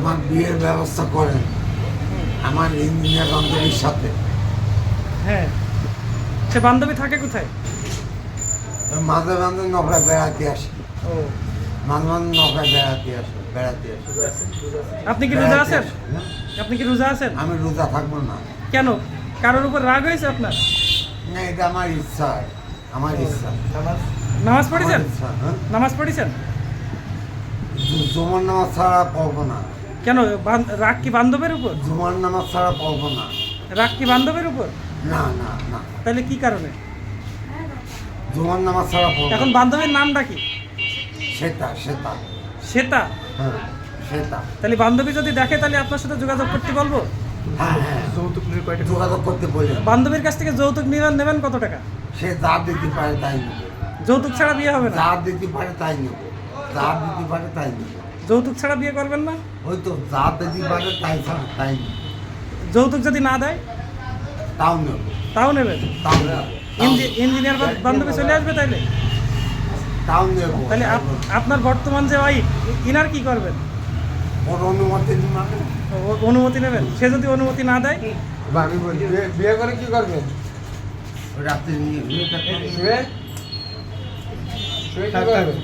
আমার বিয়ের ব্যবস্থা করেন আমার ইঞ্জিনিয়ার বান্ধবীর সাথে। হ্যাঁ, সে বান্ধবী থাকে কোথায়? মাঝে মাঝে নৌকায় বেড়াতে আসি, ও, মাঝে মাঝে নৌকায় বেড়াতে আসি। আপনি কি রোজা আছেন? হ্যাঁ? আপনি কি রোজা আছেন? আমি রোজা থাকবো না। কেন? কারোর উপর রাগ হয়েছে আপনার? না, এটা আমার ইচ্ছা, আমার ইচ্ছা। নামাজ পড়েছেন? আমার ইচ্ছা, হ্যাঁ? নামাজ পড়েছেন? জুমার নামাজ ছাড়া পড়বো না। কেন? রাগ কি বান্ধবের উপর? জুমার নামাজ ছাড়া পড়বো না। রাগ কি বান্ধবের উপর? না না না, তাহলে কি কারণে? জুমার নামাজ ছাড়া পড়বো এখন না। বান্ধবীর নামটা কি? সেটা সেটা শ্বেতা। হ্যাঁ সেটা। তাহলে বান্ধবী যদি দেখে তাহলে আপনার সাথে যোগাযোগ করতে বলবো? হ্যাঁ হ্যাঁ, যোগাযোগ করতে বলি। বান্ধবীর কাছ থেকে যৌতুক নেবেন কত টাকা? সে যা দিতে পারে তাই নেবে, যৌতুক ছাড়া বিয়ে হবে না? যা দিতে পারে তাই নেবে, যা দিতে পারে তাই নেবে। যৌতুক ছাড়া বিয়ে করবেন না? ওই তো যা দিতে পারে তাই ছাড়া তাই নেবে, যৌতুক যদি না দেয় তাও নেবে, তাও নেবেন? তাও নেবে, ইঞ্জিনিয়ার বান্ধবী চলে আসবে তাইলে? তাও নেব। তাহলে আপনার বর্তমান যে ওয়াইফ, ইনার কি করবেন? ওর অনুমতি মানে অনুমতি নেবেন? সে যদি অনুমতি না দেয়? আমি বলি বিয়ে করে কি করবেন? রাত্রে নিয়ে শুয়ে শুয়ে কি করবেন?